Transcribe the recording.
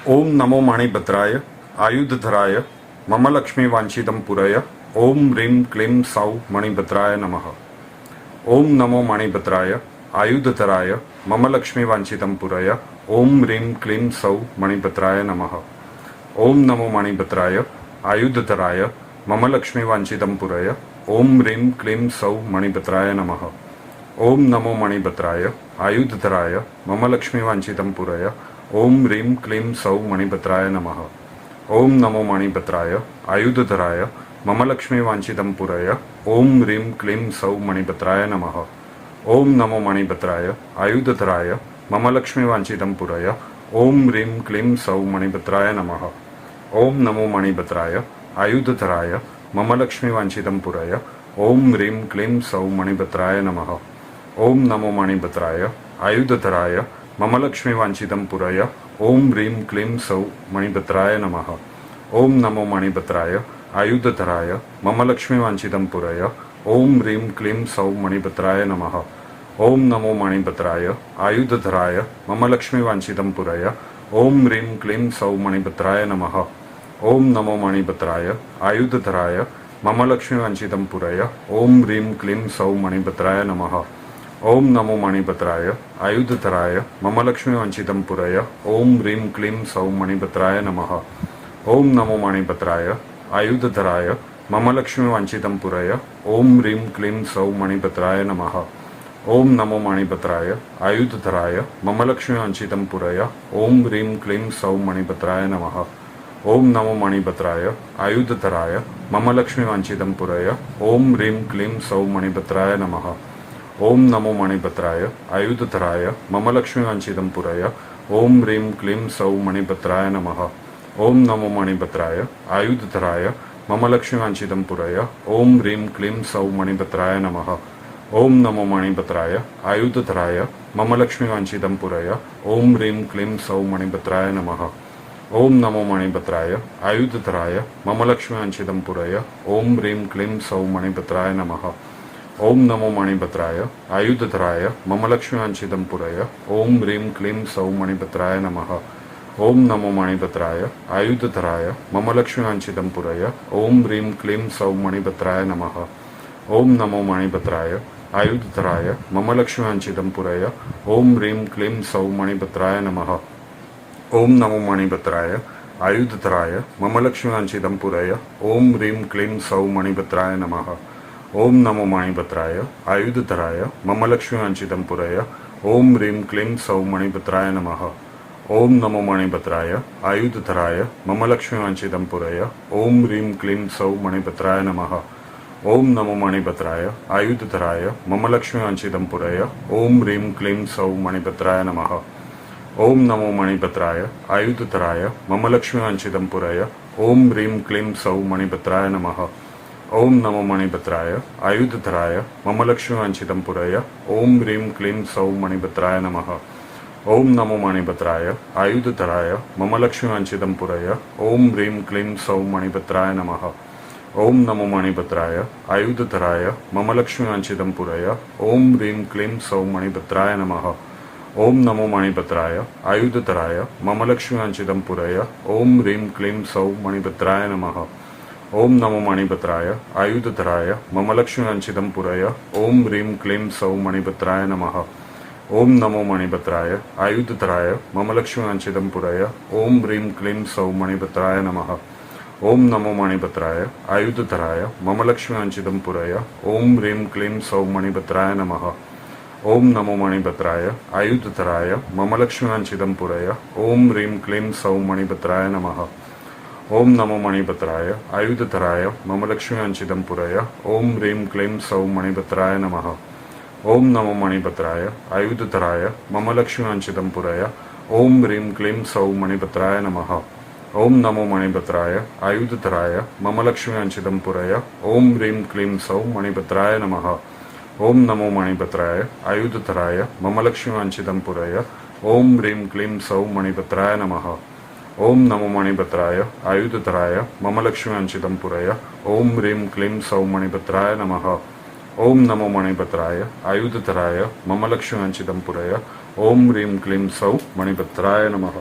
ओम नमो मणिभद्राय आयुधधराय मम लक्ष्मी वांछितं पुरय। ओम ह्रीं क्लीं सौः मणिभद्राय नमः। ओम नमो मणिभद्राय आयुधधराय मम लक्ष्मी वांछितं पुरय। ओम ह्रीं क्लीं सौः मणिभद्राय नमः। ओम नमो मणिभद्राय आयुधधराय मम लक्ष्मी वांछितं पुरय। ओम ह्रीं क्लीं सौः मणिभद्राय नमः। ओम नमो मणिभद्राय आयुधधराय मम लक्ष्मी वांछितं पुरय। ओम ह्रीं क्लीं सौः मणिभद्राय नमः। ओम नमो मणिभद्राय आयुधधराय मम लक्ष्मी वांछितं पुरय। ओम ह्रीं क्लीं सौः मणिभद्राय नमः। ओम नमो मणिभद्राय आयुधधराय मम लक्ष्मी वांछितं पुरय। ओम ह्रीं क्लीं सौः मणिभद्राय नमः। ओम नमो मणिभद्राय आयुधधराय मम लक्ष्मी वांछितं पुरय। ओम ह्रीं क्लीं सौः मणिभद्राय नमः। ओम नमो मणिभद्राय आयुधधराय मम लक्ष्मी वांछितं पुरय। ओम ह्रीं क्लीं सौः मणिभद्राय नमः। ओम नमो मणिभद्राय आयुधधराय मम लक्ष्मी वांछितं पुरय। ओम ह्रीं क्लीं सौः मणिभद्राय नमः। ओम नमो मणिभद्राय आयुधधराय मम लक्ष्मी वांछितं पुरय। ओम ह्रीं क्लीं सौः मणिभद्राय नमः। ओम नमो मणिभद्राय आयुधधराय मम लक्ष्मी वांछितं पुरय। ओम ह्रीं क्लीं सौः मणिभद्राय नमः। ओम नमो मणिभद्राय आयुधधराय मम लक्ष्मी वांछितं पुरय। ओम ह्रीं क्लीं सौः मणिभद्राय नमः। ओम नमो मणिभद्राय आयुधधराय मम लक्ष्मी वांछितं पुरय। ओम ह्रीं क्लीं सौः मणिभद्राय नमः। ओम नमो मणिभद्राय आयुधधराय मम लक्ष्मी वांछितं पुरय। ओम ह्रीं क्लीं सौः मणिभद्राय नमः। ओम नमो मणिभद्राय आयुधधराय मम लक्ष्मी वांछितं पुरय। ओम ह्रीं क्लीं सौः मणिभद्राय नमः। ओम नमो मणिभद्राय आयुधधराय मम लक्ष्मी वांछितं पुरय। ओम ह्रीं क्लीं सौः मणिभद्राय नमः। ओम नमो मणिभद्राय आयुधधराय मम लक्ष्मी वांछितं पुरय। ओम ह्रीं क्लीं सौः मणिभद्राय नमः। ओम नमो मणिभद्राय आयुधधराय मम लक्ष्मी वांछितं पुरय। ओम ह्रीं क्लीं सौः मणिभद्राय नमः। ओम नमो मणिभद्राय आयुधधराय मम लक्ष्मी वांछितं पुरय। ओम ह्रीं क्लीं सौः मणिभद्राय नमः। ओम नमो मणिभद्राय आयुधधराय मम लक्ष्मी वांछितं पुरय। ओम ह्रीं क्लीं सौः मणिभद्राय नमः। ओम नमो मणिभद्राय आयुधधराय मम लक्ष्मी वांछितं पुरय। ओम ह्रीं क्लीं सौः मणिभद्राय नमः। ओम नमो मणिभद्राय आयुधधराय मम लक्ष्मी वांछितं पुरय। ओम ह्रीं क्लीं सौः मणिभद्राय नमः। ओम नमो मणिभद्राय आयुधधराय मम लक्ष्मी वांछितं पुरय। ओम ह्रीं क्लीं सौः मणिभद्राय नमः। ओम नमो मणिभद्राय आयुधधराय मम लक्ष्मी वांछितं पुरय। ओम ह्रीं क्लीं सौः मणिभद्राय नमः। ओम नमो मणिभद्राय आयुधधराय मम लक्ष्मी वांछितं पुरय। ओम ह्रीं क्लीं सौः मणिभद्राय नमः। ओम नमो मणिभद्राय आयुधधराय मम लक्ष्मी वांछितं पुरय। ओम ह्रीं क्लीं सौः मणिभद्राय नमः। ओम नमो मणिभद्राय आयुधधराय मम लक्ष्मी वांछितं पुरय। ओम ह्रीं क्लीं सौः मणिभद्राय नमः। ओम नमो मणिभद्राय आयुधधराय मम लक्ष्मी वांछितं पुरय। ओम ह्रीं क्लीं सौः मणिभद्राय नमः। ओम नमो मणिभद्राय आयुधधराय मम लक्ष्मी वांछितं पुरय। ओम ह्रीं क्लीं सौः मणिभद्राय नमः। ओम नमो मणिभद्राय आयुधधराय मम लक्ष्मी वांछितं पुरय। ओम ह्रीं क्लीं सौः मणिभद्राय नमः। ओम नमो मणिभद्राय आयुधधराय मम लक्ष्मी वांछितं पुरय। ओम ह्रीं क्लीं सौः मणिभद्राय नमः। ओम नमो मणिभद्राय आयुधधराय मम लक्ष्मी वांछितं पुरय। ओम ह्रीं क्लीं सौः मणिभद्राय नमः। ओम नमो मणिभद्राय आयुधधराय मम लक्ष्मी वांछितं पुरय। ओम ह्रीं क्लीं सौः मणिभद्राय नमः। ओम नमो मणिभद्राय आयुधधराय मम लक्ष्मी वांछितं पुरय। ओम ह्रीं क्लीं सौः मणिभद्राय नमः। ओम नमो मणिभद्राय आयुधधराय मम लक्ष्मी वांछितं पुरय। ओम ह्रीं क्लीं सौः मणिभद्राय नमः। ओम नमो मणिभद्राय आयुधधराय मम लक्ष्मी वांछितं पुरय। ओम ह्रीं क्लीं सौः मणिभद्राय नमः। ओम नमो मणिभद्राय आयुधधराय मम लक्ष्मी वांछितं पुरय। ओम ह्रीं क्लीं सौः मणिभद्राय नमः। ओम नमो मणिभद्राय आयुधधराय मम लक्ष्मी वांछितं पुरय। ओम ह्रीं क्लीं सौः मणिभद्राय नमः। ओम नमो मणिभद्राय आयुधधराय मम लक्ष्मी वांछितं पुरय। ओम ह्रीं क्लीं सौः मणिभद्राय नमः। ओम नमो मणिभद्राय आयुधधराय मम लक्ष्मी वांछितं पुरय। ओम ह्रीं क्लीं सौः मणिभद्राय नमः। ओम नमो मणिभद्राय आयुधधराय मम लक्ष्मी वांछितं पुरय। ओम ह्रीं क्लीं सौः मणिभद्राय नमः।